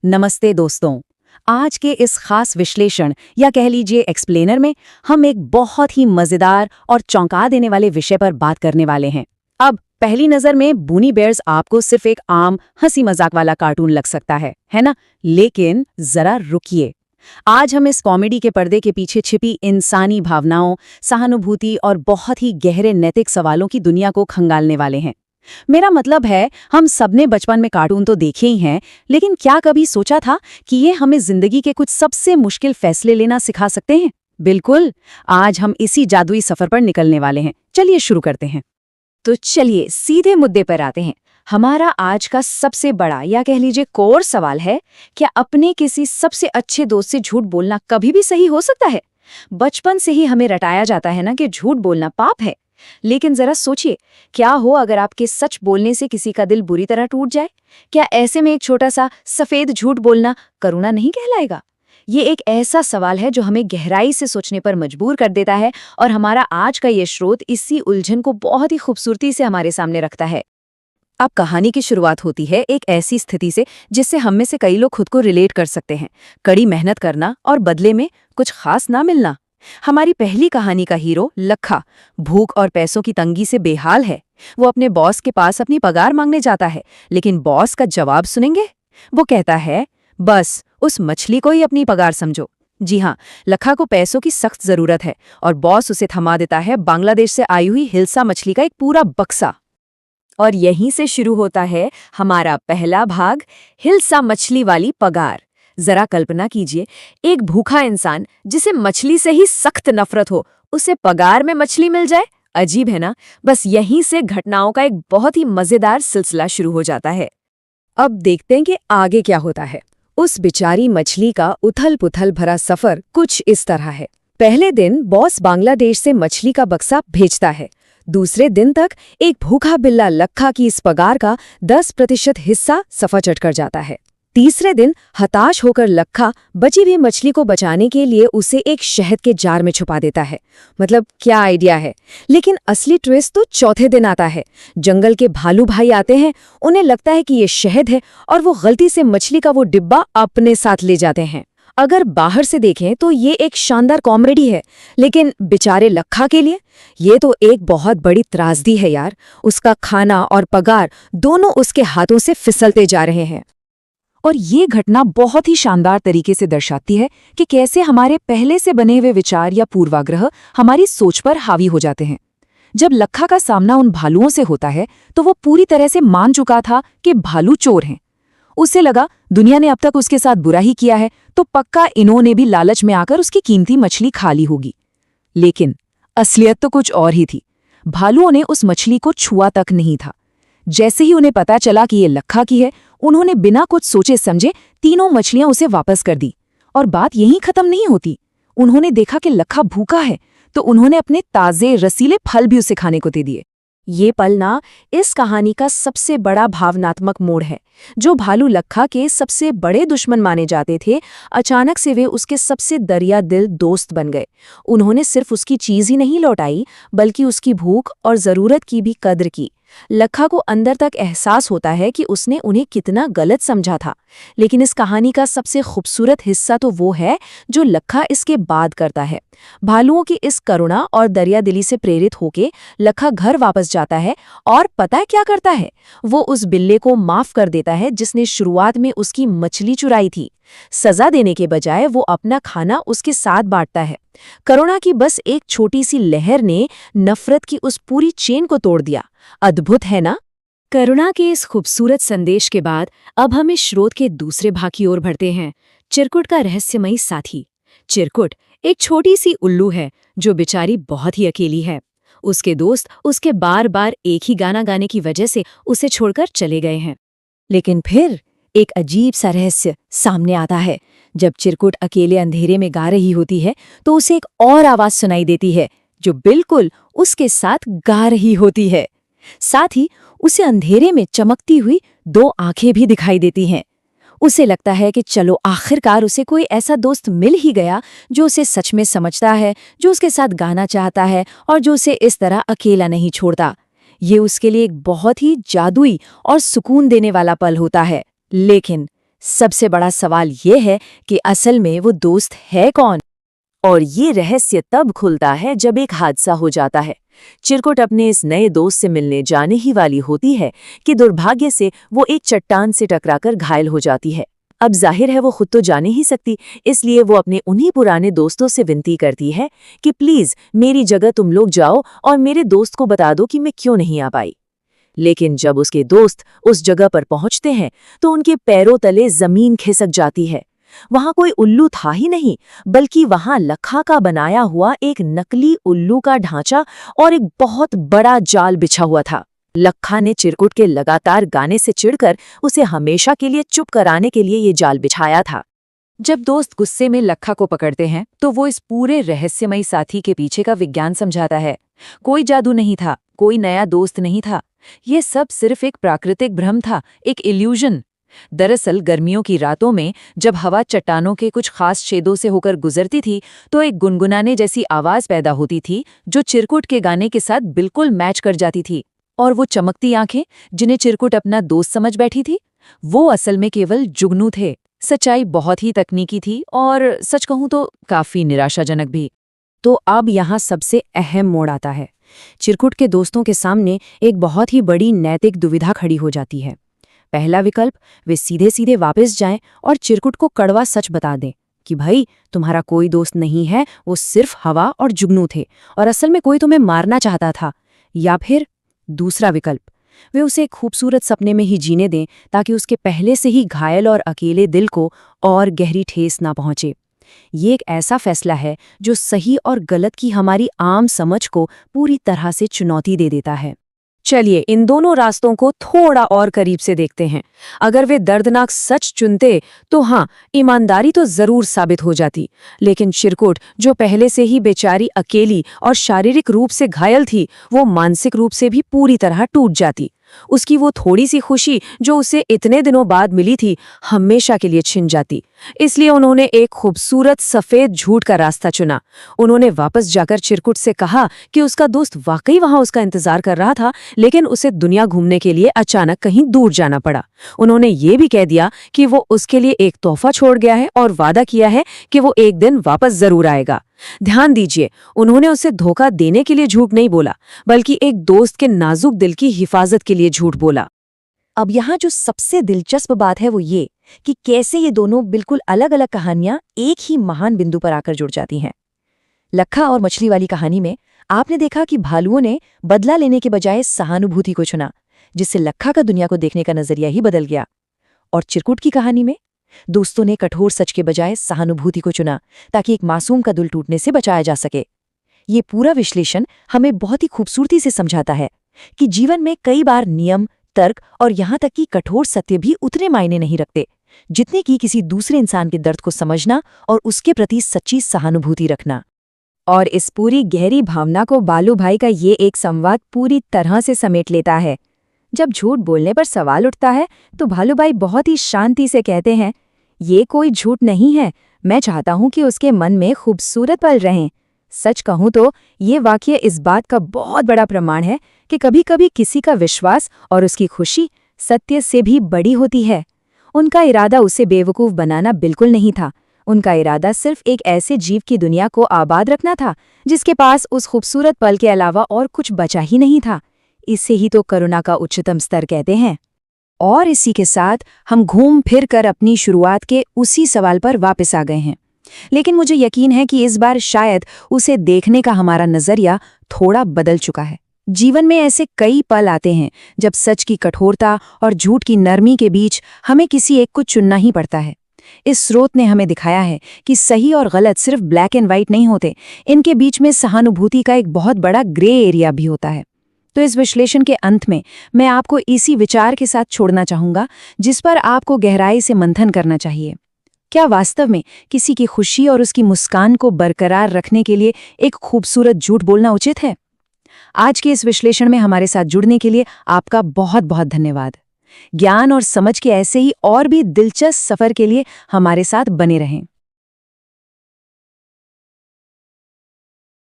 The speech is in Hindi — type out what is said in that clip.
नमस्ते दोस्तों। आज के इस खास विश्लेषण या कह लीजिए एक्सप्लेनर में हम एक बहुत ही मजेदार और चौंका देने वाले विषय पर बात करने वाले हैं। अब पहली नजर में बूनी बेयर्स आपको सिर्फ एक आम हंसी मजाक वाला कार्टून लग सकता है ना? लेकिन जरा रुकिए। आज हम इस कॉमेडी के पर्दे के पीछे छिपी इंसानी भावनाओं, सहानुभूति और बहुत ही गहरे नैतिक सवालों की दुनिया को खंगालने वाले हैं। मेरा मतलब है, हम सबने बचपन में कार्टून तो देखे ही हैं, लेकिन क्या कभी सोचा था कि ये हमें जिंदगी के कुछ सबसे मुश्किल फैसले लेना सिखा सकते हैं? बिल्कुल, आज हम इसी जादुई सफर पर निकलने वाले हैं। चलिए शुरू करते हैं। तो चलिए सीधे मुद्दे पर आते हैं। हमारा आज का सबसे बड़ा या कह लीजिए कोर सवाल है, क्या अपने किसी सबसे अच्छे दोस्त से झूठ बोलना कभी भी सही हो सकता है? बचपन से ही हमें रटाया जाता है ना कि झूठ बोलना पाप है। लेकिन जरा सोचिए, क्या हो अगर आपके सच बोलने से किसी का दिल बुरी तरह टूट जाए? क्या ऐसे में एक छोटा सा सफेद झूठ बोलना करुणा नहीं कहलाएगा? ये एक ऐसा सवाल है जो हमें गहराई से सोचने पर मजबूर कर देता है, और हमारा आज का ये स्रोत इसी उलझन को बहुत ही खूबसूरती से हमारे सामने रखता है। अब कहानी की शुरुआत होती है एक ऐसी स्थिति से जिससे हम में से कई लोग खुद को रिलेट कर सकते हैं। कड़ी मेहनत करना और बदले में कुछ खास ना मिलना। हमारी पहली कहानी का हीरो लखा भूख और पैसों की तंगी से बेहाल है। वो अपने बॉस के पास अपनी पगार मांगने जाता है, लेकिन बॉस का जवाब सुनेंगे? वो कहता है, बस उस मछली को ही अपनी पगार समझो। जी हाँ, लखा को पैसों की सख्त जरूरत है और बॉस उसे थमा देता है बांग्लादेश से आई हुई हिल्सा मछली का एक पूरा बक्सा। और यहीं से शुरू होता है हमारा पहला भाग, हिल्सा मछली वाली पगार। जरा कल्पना कीजिए, एक भूखा इंसान जिसे मछली से ही सख्त नफरत हो, उसे पगार में मछली मिल जाए। अजीब है ना? बस यहीं से घटनाओं का एक बहुत ही मजेदार सिलसिला शुरू हो जाता है। अब देखते हैं कि आगे क्या होता है। उस बेचारी मछली का उथल-पुथल भरा सफर कुछ इस तरह है। पहले दिन बॉस बांग्लादेश से मछली का बक्सा भेजता है। दूसरे दिन तक एक भूखा बिल्ला लखा की इस पगार का 10% हिस्सा सफा चढ़ कर जाता है। तीसरे दिन हताश होकर लखा बची हुई मछली को बचाने के लिए उसे एक शहद के जार में छुपा देता है। मतलब क्या आइडिया है। लेकिन असली ट्विस्ट तो चौथे दिन आता है। जंगल के भालू भाई आते हैं, उन्हें लगता है कि ये शहद है और वो गलती से मछली का वो डिब्बा अपने साथ ले जाते हैं। अगर बाहर से देखें तो ये एक शानदार कॉमेडी है, लेकिन बेचारे लखा के लिए ये तो एक बहुत बड़ी त्रासदी है यार। उसका खाना और पगार दोनों उसके हाथों से फिसलते जा रहे हैं। और ये घटना बहुत ही शानदार तरीके से दर्शाती है कि कैसे हमारे पहले से बने हुए विचार या पूर्वाग्रह हमारी सोच पर हावी हो जाते हैं। जब लखा का सामना उन भालुओं से होता है तो वो पूरी तरह से मान चुका था कि भालू चोर हैं। उसे लगा दुनिया ने अब तक उसके साथ बुरा ही किया है, तो पक्का इन्होंने भी लालच में आकर उसकी कीमती मछली खा ली होगी। लेकिन असलियत तो कुछ और ही थी। भालुओं ने उस मछली को छुआ तक नहीं था। जैसे ही उन्हें पता चला कि ये लखा की है, उन्होंने बिना कुछ सोचे समझे तीनों मछलियां उसे वापस कर दी। और बात यहीं खत्म नहीं होती। उन्होंने देखा कि लखा भूखा है, तो उन्होंने अपने ताजे रसीले फल भी उसे खाने को दे दिए। ये पल ना इस कहानी का सबसे बड़ा भावनात्मक मोड़ है। जो भालू लखा के सबसे बड़े दुश्मन माने जाते थे, अचानक से वे उसके सबसे दरिया दिल दोस्त बन गए। उन्होंने सिर्फ उसकी चीज ही नहीं लौटाई, बल्कि उसकी भूख और जरूरत की भी कद्र की। लखा को अंदर तक एहसास होता है कि उसने उन्हें कितना गलत समझा था। लेकिन इस कहानी का सबसे खूबसूरत हिस्सा तो वो है जो लखा इसके बाद करता है। भालुओं की इस करुणा और दरियादिली से प्रेरित होके लखा घर वापस जाता है और पता है क्या करता है? वो उस बिल्ले को माफ कर देता है जिसने शुरुआत में उसकी मछली चुराई थी। सजा देने के बजाय वो अपना खाना उसके साथ बांटता है। करुणा की बस एक छोटी सी लहर ने नफरत की उस पूरी चेन को तोड़ दिया। अद्भुत है ना? करुणा के इस खूबसूरत संदेश के बाद अब हम इस स्रोत के दूसरे भाग की ओर बढ़ते हैं। चिरकुट का रहस्यमयी साथी। चिरकुट एक छोटी सी उल्लू है जो बेचारी बहुत ही अकेली है। उसके दोस्त उसके बार बार एक ही गाना गाने की वजह से उसे छोड़कर चले गए हैं। लेकिन फिर एक अजीब सा रहस्य सामने आता है। जब चिरकुट अकेले अंधेरे में गा रही होती है तो उसे एक और आवाज सुनाई देती है जो बिल्कुल उसके साथ गा रही होती है। साथ ही उसे अंधेरे में चमकती हुई 2 आंखें भी दिखाई देती हैं। उसे लगता है कि चलो आखिरकार उसे कोई ऐसा दोस्त मिल ही गया जो उसे सच में समझता है, जो उसके साथ गाना चाहता है और जो उसे इस तरह अकेला नहीं छोड़ता। ये उसके लिए एक बहुत ही जादुई और सुकून देने वाला पल होता है। लेकिन सबसे बड़ा सवाल ये है कि असल में वो दोस्त है कौन? और ये रहस्य तब खुलता है जब एक हादसा हो जाता है। चिरकुट अपने इस नए दोस्त से मिलने जाने ही वाली होती है कि दुर्भाग्य से वो एक चट्टान से टकराकर घायल हो जाती है। अब जाहिर है वो खुद तो जा नहीं सकती, इसलिए वो अपने उन्हीं पुराने दोस्तों से विनती करती है कि प्लीज मेरी जगह तुम लोग जाओ और मेरे दोस्त को बता दो कि मैं क्यों नहीं आ पाई। लेकिन जब उसके दोस्त उस जगह पर पहुंचते हैं तो उनके पैरों तले जमीन खिसक जाती है। वहां कोई उल्लू था ही नहीं, बल्कि वहां लखा का बनाया हुआ एक नकली उल्लू का ढांचा और एक बहुत बड़ा जाल बिछा हुआ था। लखा ने चिरकुट के लगातार गाने से चिढ़कर उसे हमेशा के लिए चुप कराने के लिए ये जाल बिछाया था। जब दोस्त गुस्से में लखा को पकड़ते हैं तो वो इस पूरे रहस्यमयी साथी के पीछे का विज्ञान समझाता है। कोई जादू नहीं था, कोई नया दोस्त नहीं था, ये सब सिर्फ एक प्राकृतिक भ्रम था, एक इल्यूजन। दरअसल गर्मियों की रातों में जब हवा चट्टानों के कुछ खास छेदों से होकर गुजरती थी तो एक गुनगुनाने जैसी आवाज पैदा होती थी जो चिरकुट के गाने के साथ बिल्कुल मैच कर जाती थी। और वो चमकती आंखें जिन्हें चिरकुट अपना दोस्त समझ बैठी थी, वो असल में केवल जुगनू थे। सच्चाई बहुत ही तकनीकी थी और सच कहूं तो काफी निराशाजनक भी। तो अब यहाँ सबसे अहम मोड़ आता है। चिरकुट के दोस्तों के सामने एक बहुत ही बड़ी नैतिक दुविधा खड़ी हो जाती है। पहला विकल्प, वे सीधे सीधे वापस जाएं और चिरकुट को कड़वा सच बता दें कि भाई तुम्हारा कोई दोस्त नहीं है, वो सिर्फ हवा और जुगनू थे और असल में कोई तुम्हें मारना चाहता था। या फिर दूसरा विकल्प, वे उसे एक खूबसूरत सपने में ही जीने दें ताकि उसके पहले से ही घायल और अकेले दिल को और गहरी ठेस ना पहुंचे। ये एक ऐसा फैसला है जो सही और गलत की हमारी आम समझ को पूरी तरह से चुनौती दे देता है। चलिए इन दोनों रास्तों को थोड़ा और करीब से देखते हैं। अगर वे दर्दनाक सच चुनते तो हाँ, ईमानदारी तो जरूर साबित हो जाती, लेकिन चिरकुट जो पहले से ही बेचारी अकेली और शारीरिक रूप से घायल थी, वो मानसिक रूप से भी पूरी तरह टूट जाती। उसकी वो थोड़ी सी खुशी जो उसे इतने दिनों बाद मिली थी, हमेशा के लिए छिन जाती। इसलिए उन्होंने एक खूबसूरत सफेद झूठ का रास्ता चुना। उन्होंने वापस जाकर चिरकुट से कहा कि उसका दोस्त वाकई वहां उसका इंतजार कर रहा था, लेकिन उसे दुनिया घूमने के लिए अचानक कहीं दूर जाना पड़ा। उन्होंने ये भी कह दिया कि वो उसके लिए एक तोहफा छोड़ गया है और वादा किया है कि वो एक दिन वापस जरूर आएगा। ध्यान दीजिए, उन्होंने उसे धोखा देने के लिए झूठ नहीं बोला, बल्कि एक दोस्त के नाजुक दिल की हिफाजत के लिए झूठ बोला। अब यहाँ जो सबसे दिलचस्प बात है वो ये कि कैसे ये दोनों बिल्कुल अलग अलग कहानियां एक ही महान बिंदु पर आकर जुड़ जाती हैं। लखा और मछली वाली कहानी में आपने देखा कि भालुओं ने बदला लेने के बजाय सहानुभूति को चुना, जिससे लखा का दुनिया को देखने का नजरिया ही बदल गया। और चिरकुट की कहानी में दोस्तों ने कठोर सच के बजाय सहानुभूति को चुना ताकि एक मासूम का दिल टूटने से बचाया जा सके। ये पूरा विश्लेषण हमें बहुत ही खूबसूरती से समझाता है कि जीवन में कई बार नियम, तर्क और यहाँ तक कि कठोर सत्य भी उतने मायने नहीं रखते जितने कि किसी दूसरे इंसान के दर्द को समझना और उसके प्रति सच्ची सहानुभूति रखना। और इस पूरी गहरी भावना को बालू भाई का ये एक संवाद पूरी तरह से समेट लेता है। जब झूठ बोलने पर सवाल उठता है तो भालू भाई बहुत ही शांति से कहते हैं, ये कोई झूठ नहीं है, मैं चाहता हूं कि उसके मन में खूबसूरत पल रहें। सच कहूं तो ये वाक्य इस बात का बहुत बड़ा प्रमाण है कि कभी-कभी किसी का विश्वास और उसकी खुशी सत्य से भी बड़ी होती है। उनका इरादा उसे बेवकूफ बनाना बिल्कुल नहीं था। उनका इरादा सिर्फ एक ऐसे जीव की दुनिया को आबाद रखना था जिसके पास उस खूबसूरत पल के अलावा और कुछ बचा ही नहीं था। इसे ही तो करुणा का उच्चतम स्तर कहते हैं। और इसी के साथ हम घूम फिर कर अपनी शुरुआत के उसी सवाल पर वापस आ गए हैं, लेकिन मुझे यकीन है कि इस बार शायद उसे देखने का हमारा नजरिया थोड़ा बदल चुका है। जीवन में ऐसे कई पल आते हैं जब सच की कठोरता और झूठ की नरमी के बीच हमें किसी एक को चुनना ही पड़ता है। इस स्रोत ने हमें दिखाया है कि सही और गलत सिर्फ ब्लैक एंड व्हाइट नहीं होते, इनके बीच में सहानुभूति का एक बहुत बड़ा ग्रे एरिया भी होता है। तो इस विश्लेषण के अंत में मैं आपको इसी विचार के साथ छोड़ना चाहूंगा जिस पर आपको गहराई से मंथन करना चाहिए। क्या वास्तव में किसी की खुशी और उसकी मुस्कान को बरकरार रखने के लिए एक खूबसूरत झूठ बोलना उचित है? आज के इस विश्लेषण में हमारे साथ जुड़ने के लिए आपका बहुत बहुत धन्यवाद। ज्ञान और समझ के ऐसे ही और भी दिलचस्प सफर के लिए हमारे साथ बने रहें।